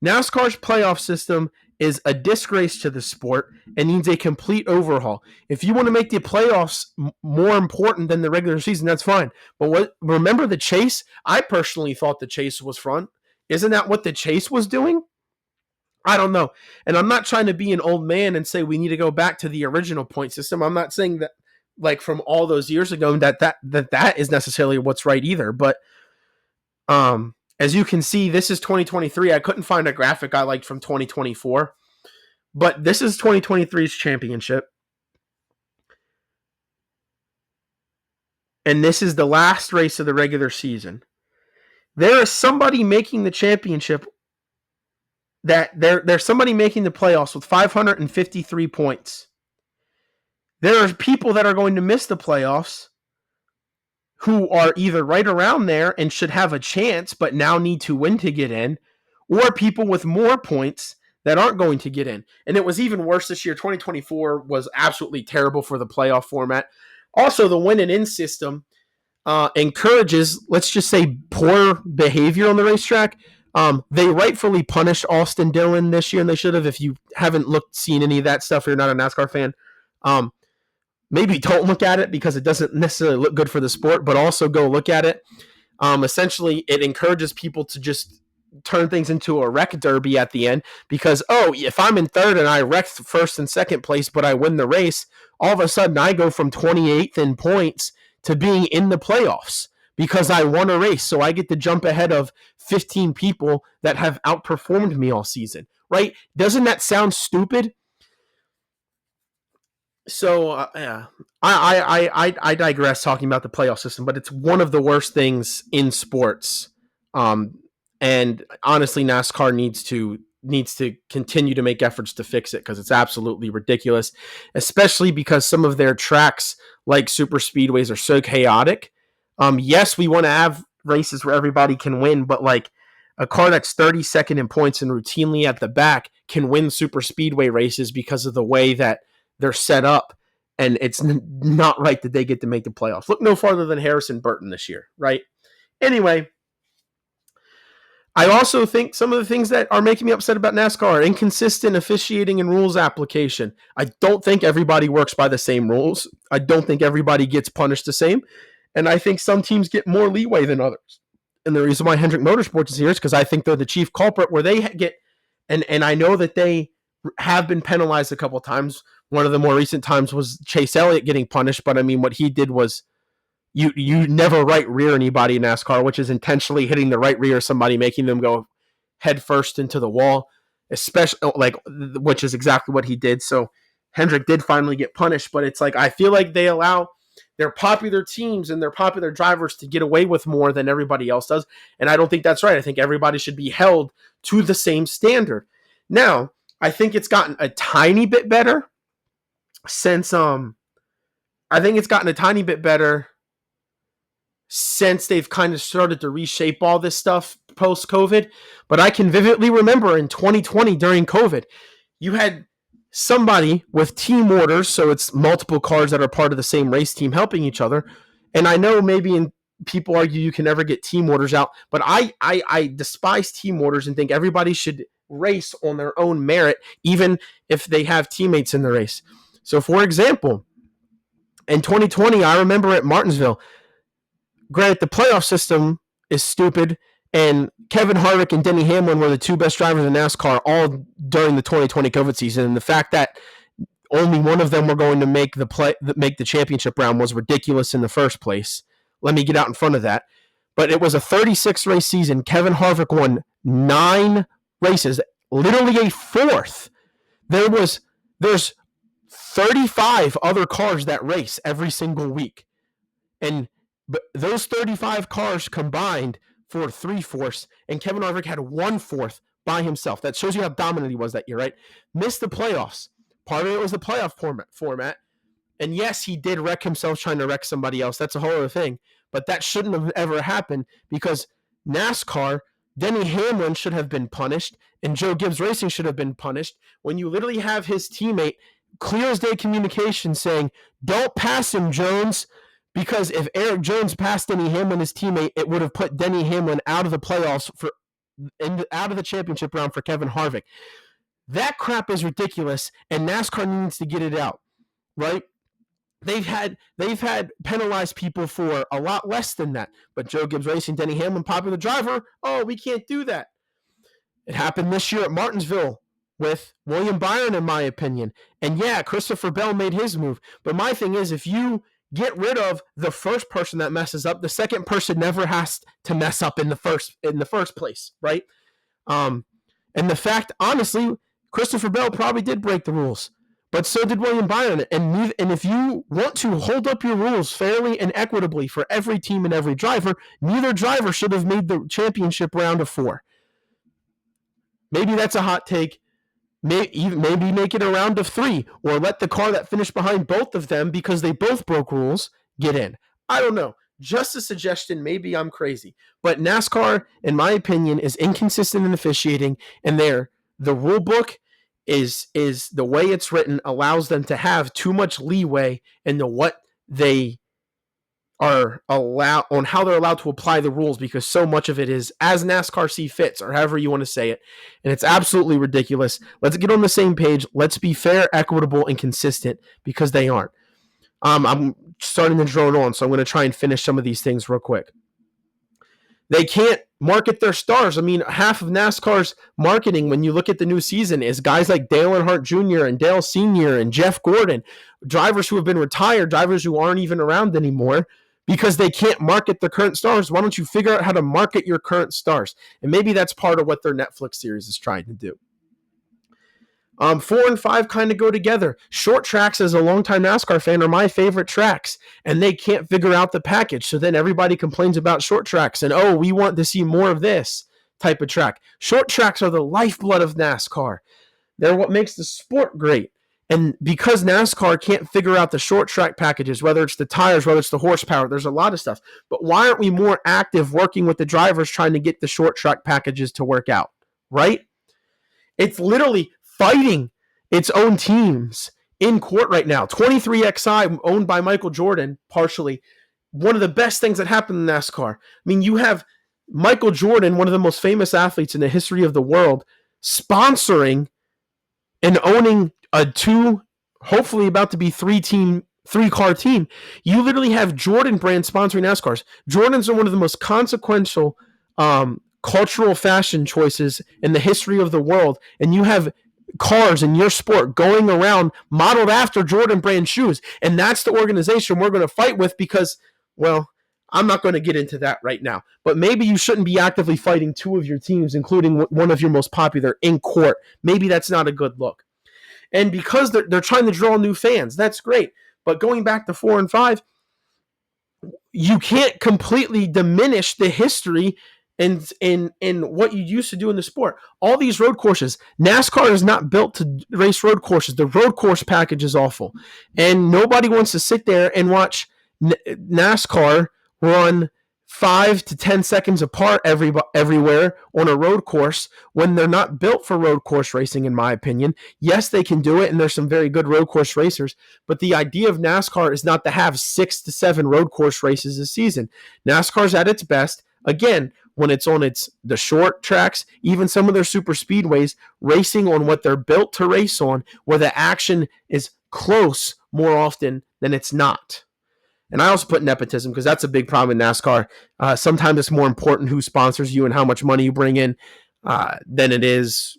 NASCAR's playoff system is a disgrace to the sport and needs a complete overhaul. If you want to make the playoffs more important than the regular season, that's fine. But remember the chase? I personally thought the chase was front. Isn't that what the chase was doing? I don't know. And I'm not trying to be an old man and say we need to go back to the original point system. I'm not saying that like from all those years ago that is necessarily what's right either. But as you can see, this is 2023. I couldn't find a graphic I liked from 2024. But this is 2023's championship. And this is the last race of the regular season. There is somebody making the championship there's somebody making the playoffs with 553 points. There are people that are going to miss the playoffs who are either right around there and should have a chance but now need to win to get in, or people with more points that aren't going to get in. And it was even worse this year. 2024 was absolutely terrible for the playoff format. Also, the win and in system encourages, let's just say, poor behavior on the racetrack. They rightfully punished Austin Dillon this year, and they should have. If you haven't seen any of that stuff, or you're not a NASCAR fan, maybe don't look at it because it doesn't necessarily look good for the sport, but also go look at it. Essentially, it encourages people to just turn things into a wreck derby at the end because, if I'm in third and I wrecked first and second place, but I win the race, all of a sudden I go from 28th in points to being in the playoffs because I won a race. So I get to jump ahead of 15 people that have outperformed me all season, right? Doesn't that sound stupid? So yeah, I digress talking about the playoff system, but it's one of the worst things in sports. And honestly, NASCAR needs to continue to make efforts to fix it because it's absolutely ridiculous, especially because some of their tracks, like super speedways, are so chaotic. Yes, we want to have races where everybody can win, but like a car that's 32nd in points and routinely at the back can win super speedway races because of the way that they're set up. And it's not right that they get to make the playoffs. Look no farther than Harrison Burton this year, right? Anyway, I also think some of the things that are making me upset about NASCAR are inconsistent officiating and rules application. I don't think everybody works by the same rules. I don't think everybody gets punished the same. And I think some teams get more leeway than others. And the reason why Hendrick Motorsports is here is because I think they're the chief culprit where they get, and I know that they have been penalized a couple of times. One of the more recent times was Chase Elliott getting punished, but I mean, what he did was you never right rear anybody in NASCAR, which is intentionally hitting the right rear of somebody, making them go head first into the wall, especially which is exactly what he did. So Hendrick did finally get punished, but it's like I feel like they allow their popular teams and their popular drivers to get away with more than everybody else does, and I don't think that's right. I think everybody should be held to the same standard. Now, I think it's gotten a tiny bit better since since they've kind of started to reshape all this stuff post-COVID. But I can vividly remember in 2020 during COVID, you had somebody with team orders, so it's multiple cars that are part of the same race team helping each other. And I know people argue you can never get team orders out, but I despise team orders and think everybody should race on their own merit, even if they have teammates in the race. So, for example, in 2020, I remember at Martinsville, granted, the playoff system is stupid, and Kevin Harvick and Denny Hamlin were the two best drivers in NASCAR all during the 2020 COVID season. And the fact that only one of them were going to make the championship round was ridiculous in the first place. Let me get out in front of that. But it was a 36-race season. Kevin Harvick won 9 races, literally a fourth. There's 35 other cars that race every single week. But those 35 cars combined for 3/4, and Kevin Harvick had 1/4 by himself. That shows you how dominant he was that year, right? Missed the playoffs. Part of it was the playoff format. And yes, he did wreck himself trying to wreck somebody else. That's a whole other thing. But that shouldn't have ever happened because NASCAR, Denny Hamlin should have been punished, and Joe Gibbs Racing should have been punished when you literally have his teammate, clear as day communication, saying, "Don't pass him, Jones." Because if Eric Jones passed Denny Hamlin, his teammate, it would have put Denny Hamlin out of the playoffs out of the championship round for Kevin Harvick. That crap is ridiculous, and NASCAR needs to get it out, right? They've had penalized people for a lot less than that. But Joe Gibbs Racing, Denny Hamlin, popular driver, oh, we can't do that. It happened this year at Martinsville with William Byron, in my opinion. And yeah, Christopher Bell made his move. But my thing is, if you get rid of the first person that messes up, the second person never has to mess up in the first place, right? And the fact, honestly, Christopher Bell probably did break the rules, but so did William Byron. And if you want to hold up your rules fairly and equitably for every team and every driver, neither driver should have made the championship round of 4. Maybe that's a hot take. Maybe make it a round of 3, or let the car that finished behind both of them because they both broke rules get in. I don't know. Just a suggestion. Maybe I'm crazy. But NASCAR, in my opinion, is inconsistent in officiating, and the rule book is the way it's written allows them to have too much leeway into what they are allowed on, how they're allowed to apply the rules, because so much of it is as NASCAR see fits, or however you want to say it, and it's absolutely ridiculous. Let's get on the same page. Let's be fair, equitable, and consistent, because they aren't. I'm starting to drone on, so I'm going to try and finish some of these things real quick. They can't market their stars. I mean, half of NASCAR's marketing, when you look at the new season, is guys like Dale Earnhardt Jr. and Dale Sr. and Jeff Gordon, drivers who have been retired, drivers who aren't even around anymore, because they can't market their current stars. Why don't you figure out how to market your current stars? And maybe that's part of what their Netflix series is trying to do. 4 and 5 kind of go together. Short tracks, as a longtime NASCAR fan, are my favorite tracks, and they can't figure out the package. So then everybody complains about short tracks, and oh, we want to see more of this type of track. Short tracks are the lifeblood of NASCAR. They're what makes the sport great. And because NASCAR can't figure out the short track packages, whether it's the tires, whether it's the horsepower, there's a lot of stuff. But why aren't we more active working with the drivers trying to get the short track packages to work out, right? It's literally fighting its own teams in court right now. 23XI, owned by Michael Jordan, partially, one of the best things that happened in NASCAR. I mean, you have Michael Jordan, one of the most famous athletes in the history of the world, sponsoring and owning a hopefully about to be 3-car team. You literally have Jordan brand sponsoring NASCARs. Jordans are one of the most consequential cultural fashion choices in the history of the world, and you have cars in your sport going around modeled after Jordan brand shoes, and that's the organization we're going to fight with, because, well, I'm not going to get into that right now, but maybe you shouldn't be actively fighting 2 of your teams, including one of your most popular, in court. Maybe that's not a good look. And because they're trying to draw new fans, that's great. But going back to 4 and 5, you can't completely diminish the history and what you used to do in the sport. All these road courses, NASCAR is not built to race road courses. The road course package is awful. And nobody wants to sit there and watch NASCAR run 5 to 10 seconds apart everywhere on a road course when they're not built for road course racing, in my opinion. Yes, they can do it, and there's some very good road course racers, but the idea of NASCAR is not to have 6 to 7 road course races a season. NASCAR's at its best, again, when it's on the short tracks, even some of their super speedways, racing on what they're built to race on, where the action is close more often than it's not. And I also put nepotism, because that's a big problem in NASCAR. Sometimes it's more important who sponsors you and how much money you bring in than it is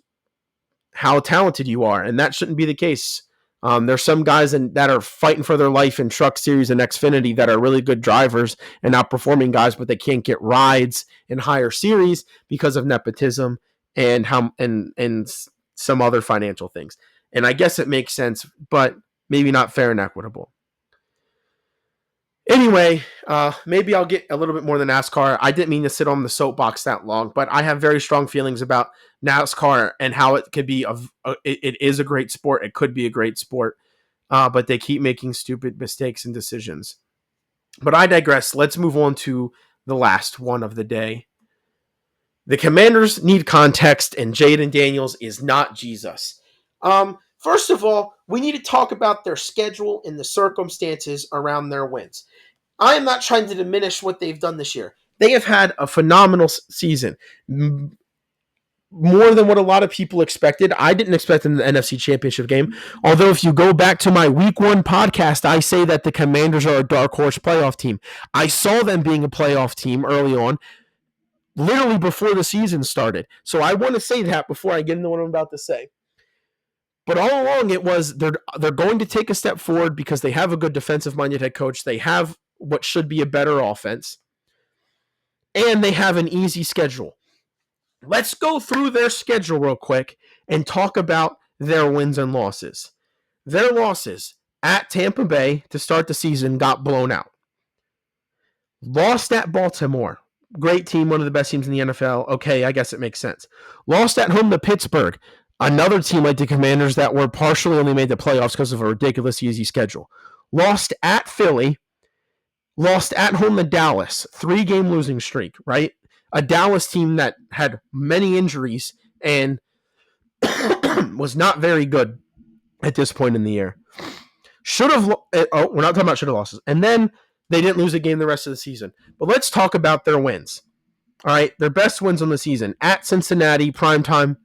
how talented you are. And that shouldn't be the case. There's some guys that are fighting for their life in Truck Series and Xfinity that are really good drivers and outperforming guys, but they can't get rides in higher series because of nepotism and some other financial things. And I guess it makes sense, but maybe not fair and equitable. Anyway, maybe I'll get a little bit more than NASCAR. I didn't mean to sit on the soapbox that long, but I have very strong feelings about NASCAR and how it could be it is a great sport. It could be a great sport, but they keep making stupid mistakes and decisions. But I digress. Let's move on to the last one of the day. The Commanders need context, and Jayden Daniels is not Jesus. First of all, we need to talk about their schedule and the circumstances around their wins. I am not trying to diminish what they've done this year. They have had a phenomenal season. more than what a lot of people expected. I didn't expect them in the NFC Championship game. Although if you go back to my Week 1 podcast, I say that the Commanders are a dark horse playoff team. I saw them being a playoff team early on, literally before the season started. So I want to say that before I get into what I'm about to say. But all along it was they're going to take a step forward because they have a good defensive-minded head coach. They have what should be a better offense. And they have an easy schedule. Let's go through their schedule real quick and talk about their wins and losses. Their losses at Tampa Bay to start the season got blown out. Lost at Baltimore. Great team, one of the best teams in the NFL. Okay, I guess it makes sense. Lost at home to Pittsburgh. Another team like the Commanders that were partially only made the playoffs because of a ridiculous easy schedule. Lost at Philly. Lost at home to Dallas. 3-game losing streak, right? A Dallas team that had many injuries and was not very good at this point in the year. We're not talking about should have losses. And then they didn't lose a game the rest of the season. But let's talk about their wins. All right, their best wins on the season. At Cincinnati, primetime.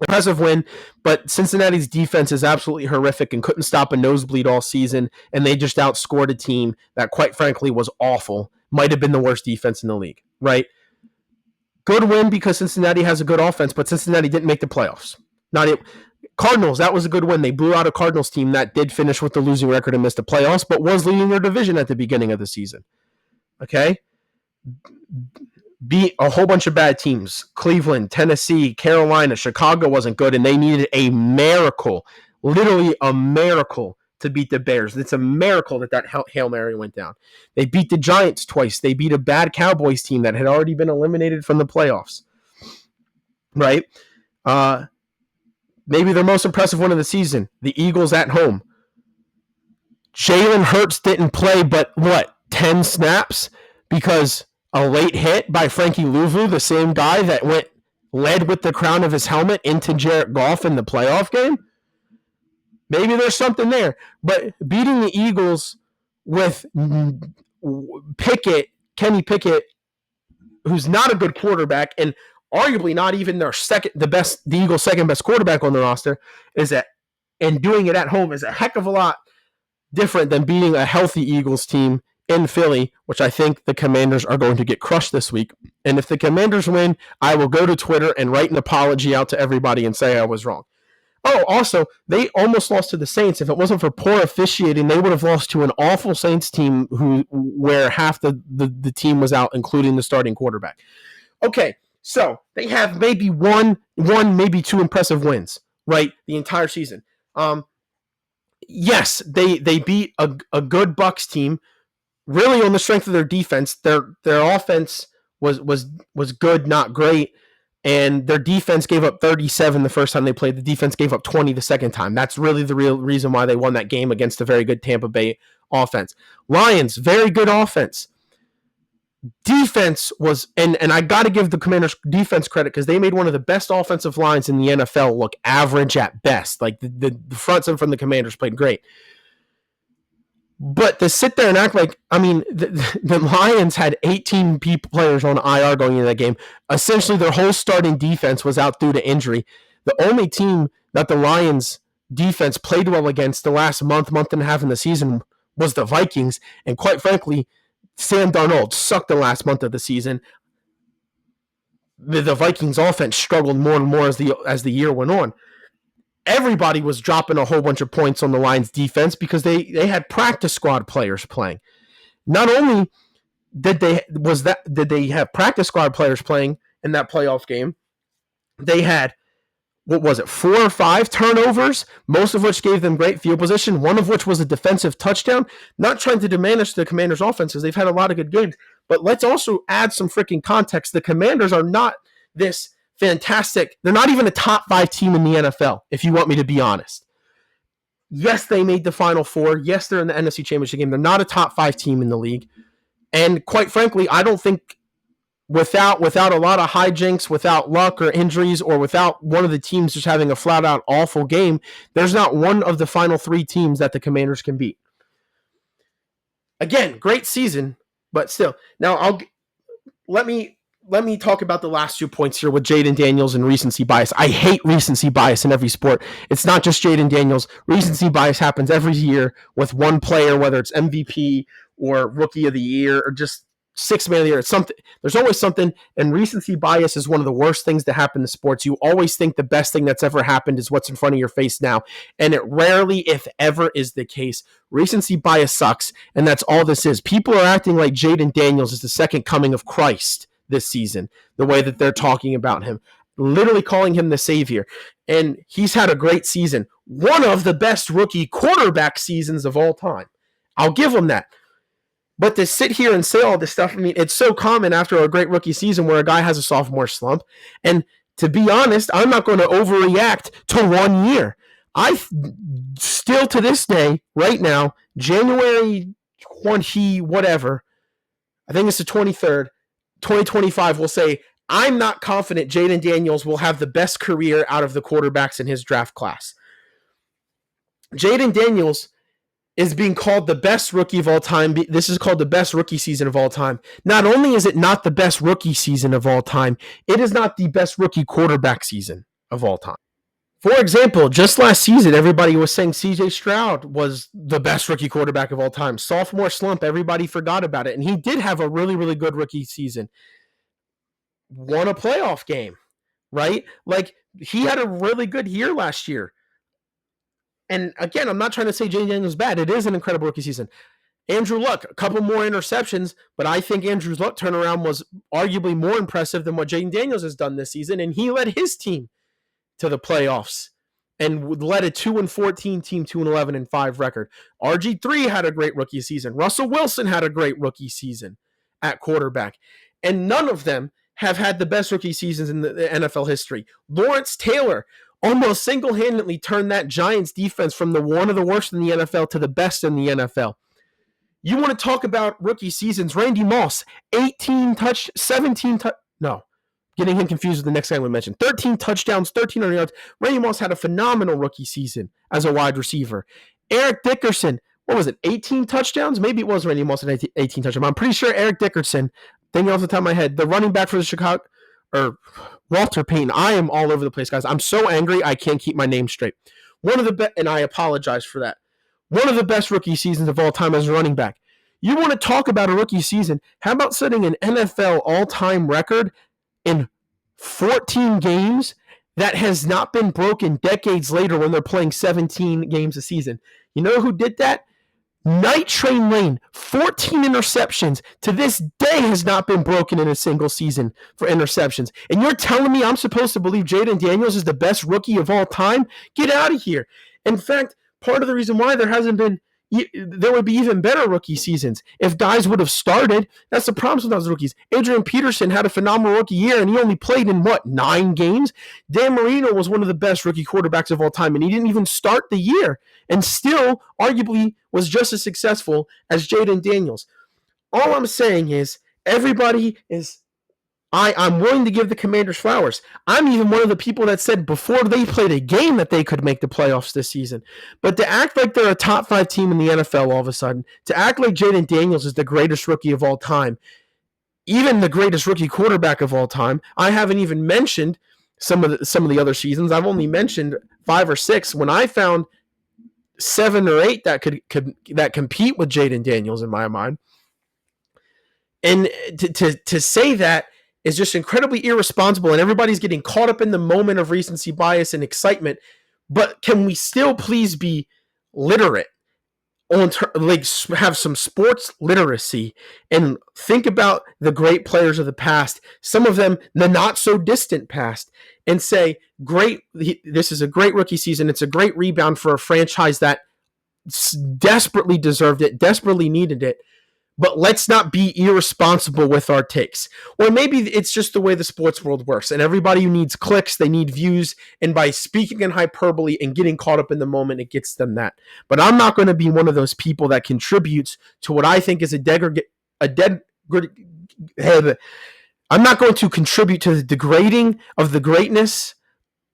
Impressive win, but Cincinnati's defense is absolutely horrific and couldn't stop a nosebleed all season, and they just outscored a team that, quite frankly, was awful. Might have been the worst defense in the league, right? Good win because Cincinnati has a good offense, but Cincinnati didn't make the playoffs. Cardinals, that was a good win. They blew out a Cardinals team that did finish with the losing record and missed the playoffs, but was leading their division at the beginning of the season. Okay? Beat a whole bunch of bad teams. Cleveland, Tennessee, Carolina, Chicago wasn't good, and they needed a miracle, literally a miracle, to beat the Bears. It's a miracle that Hail Mary went down. They beat the Giants twice. They beat a bad Cowboys team that had already been eliminated from the playoffs. Right? Maybe their most impressive one of the season, the Eagles at home. Jalen Hurts didn't play but, 10 snaps? Because a late hit by Frankie Louvu, the same guy that led with the crown of his helmet into Jared Goff in the playoff game? Maybe there's something there. But beating the Eagles with Kenny Pickett, who's not a good quarterback, and arguably not even the Eagles' second best quarterback on the roster, and doing it at home is a heck of a lot different than beating a healthy Eagles team in Philly, which I think the Commanders are going to get crushed this week. And if the Commanders win, I will go to Twitter and write an apology out to everybody and say I was wrong. Oh, also, they almost lost to the Saints. If it wasn't for poor officiating, they would have lost to an awful Saints team where half the team was out, including the starting quarterback. Okay, so they have maybe one, maybe two impressive wins, right, the entire season. Yes, they beat a good Bucs team, really on the strength of their defense. Their offense was good, not great. And their defense gave up 37 the first time they played. The defense gave up 20 the second time. That's really the real reason why they won that game against a very good Tampa Bay offense. Lions, very good offense. Defense was, and I got to give the Commanders defense credit because they made one of the best offensive lines in the NFL look average at best. Like the front seven from the Commanders played great. But to sit there and act like, the Lions had 18 players on IR going into that game. Essentially, their whole starting defense was out due to injury. The only team that the Lions defense played well against the last month and a half in the season was the Vikings. And quite frankly, Sam Darnold sucked the last month of the season. The Vikings offense struggled more and more as the year went on. Everybody was dropping a whole bunch of points on the Lions defense because they had practice squad players playing. Not only did they have practice squad players playing in that playoff game, they had, 4 or 5 turnovers, most of which gave them great field position, one of which was a defensive touchdown. Not trying to diminish the Commanders' offense because they've had a lot of good games, but let's also add some freaking context. The Commanders are not this fantastic. They're not even a top 5 team in the NFL, if you want me to be honest. Yes, they made the Final Four. Yes, they're in the NFC Championship game. They're not a top 5 team in the league. And quite frankly, I don't think without a lot of hijinks, without luck or injuries, or without one of the teams just having a flat-out awful game, there's not one of the final 3 teams that the Commanders can beat. Again, great season, but still. Now, let me let me talk about the last 2 points here with Jaden Daniels and recency bias. I hate recency bias in every sport. It's not just Jaden Daniels. Recency bias happens every year with one player, whether it's MVP or Rookie of the Year or just Sixth Man of the Year. It's something. There's always something, and recency bias is one of the worst things to happen in sports. You always think the best thing that's ever happened is what's in front of your face now, and it rarely, if ever, is the case. Recency bias sucks, and that's all this is. People are acting like Jaden Daniels is the second coming of Christ this season, the way that they're talking about him, literally calling him the savior. And he's had a great season, one of the best rookie quarterback seasons of all time. I'll give him that. But to sit here and say all this stuff, I mean, it's so common after a great rookie season where a guy has a sophomore slump. And to be honest, I'm not going to overreact to 1 year. I still to this day, right now, January 20, whatever, I think it's the 23rd, 2025, will say, I'm not confident Jaden Daniels will have the best career out of the quarterbacks in his draft class. Jaden Daniels is being called the best rookie of all time. This is called the best rookie season of all time. Not only is it not the best rookie season of all time, it is not the best rookie quarterback season of all time. For example, just last season, everybody was saying CJ Stroud was the best rookie quarterback of all time. Sophomore slump, everybody forgot about it. And he did have a really, really good rookie season. Won a playoff game, right? Like, he had a really good year last year. And again, I'm not trying to say Jaden Daniels is bad. It is an incredible rookie season. Andrew Luck, a couple more interceptions, but I think Andrew Luck turnaround was arguably more impressive than what Jaden Daniels has done this season, and he led his team to the playoffs and led a 2-14 team to an 11-5 record. RG3 had a great rookie season. Russell Wilson had a great rookie season at quarterback, and none of them have had the best rookie seasons in the NFL history. Lawrence Taylor almost single-handedly turned that Giants defense from one of the worst in the NFL to the best in the NFL. You want to talk about rookie seasons? Randy Moss, 13 touchdowns, 13 touchdowns, 1,300 yards. Randy Moss had a phenomenal rookie season as a wide receiver. Eric Dickerson, 18 touchdowns? Maybe it was Randy Moss at 18 touchdowns. I'm pretty sure Eric Dickerson, thinking off the top of my head, the running back for the Chicago, or Walter Payton. I am all over the place, guys. I'm so angry I can't keep my name straight. And I apologize for that. One of the best rookie seasons of all time as a running back. You want to talk about a rookie season? How about setting an NFL all-time record in 14 games that has not been broken decades later when they're playing 17 games a season? You know who did that? Night Train Lane, 14 interceptions, to this day has not been broken in a single season for interceptions. And you're telling me I'm supposed to believe Jaden Daniels is the best rookie of all time? Get out of here. In fact, part of the reason why there would be even better rookie seasons if guys would have started. That's the problem with those rookies. Adrian Peterson had a phenomenal rookie year, and he only played in, 9 games? Dan Marino was one of the best rookie quarterbacks of all time, and he didn't even start the year, and still arguably was just as successful as Jaden Daniels. All I'm saying is everybody is I'm willing to give the Commanders flowers. I'm even one of the people that said before they played a game that they could make the playoffs this season. But to act like they're a top 5 team in the NFL all of a sudden, to act like Jaden Daniels is the greatest rookie of all time, even the greatest rookie quarterback of all time, I haven't even mentioned some of the other seasons. I've only mentioned 5 or 6. When I found 7 or 8 that that compete with Jaden Daniels in my mind, and to say that is just incredibly irresponsible, and everybody's getting caught up in the moment of recency bias and excitement. But can we still please be literate, have some sports literacy, and think about the great players of the past, some of them the not so distant past, and say, great, this is a great rookie season. It's a great rebound for a franchise that desperately deserved it, desperately needed it. But let's not be irresponsible with our takes. Or maybe it's just the way the sports world works, and everybody who needs clicks, they need views, and by speaking in hyperbole and getting caught up in the moment, it gets them that. But I'm not going to be one of those people that contributes to what I think is I'm not going to contribute to the degrading of the greatness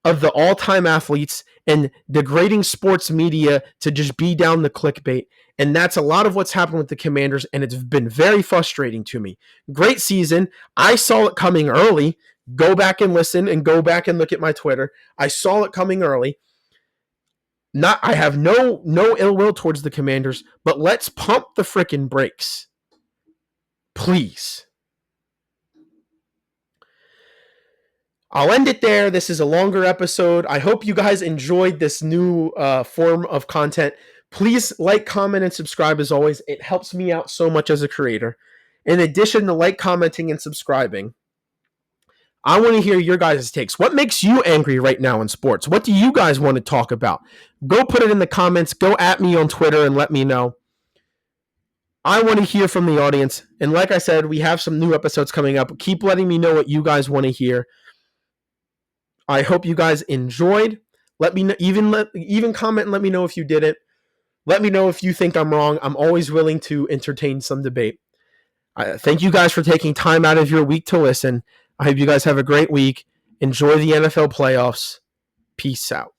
of the all-time athletes and degrading sports media to just be down the clickbait And that's a lot of what's happened with the Commanders, and it's been very frustrating to me. Great season. I saw it coming early. Go back and listen and go back and look at my Twitter. I saw it coming early. I have no ill will towards the Commanders, but let's pump the frickin' brakes. Please. I'll end it there. This is a longer episode. I hope you guys enjoyed this new form of content. Please like, comment, and subscribe as always. It helps me out so much as a creator. In addition to like, commenting, and subscribing, I want to hear your guys' takes. What makes you angry right now in sports? What do you guys want to talk about? Go put it in the comments. Go at me on Twitter and let me know. I want to hear from the audience. And like I said, we have some new episodes coming up. Keep letting me know what you guys want to hear. I hope you guys enjoyed. Let me know, even comment and let me know if you didn't. Let me know if you think I'm wrong. I'm always willing to entertain some debate. Thank you guys for taking time out of your week to listen. I hope you guys have a great week. Enjoy the NFL playoffs. Peace out.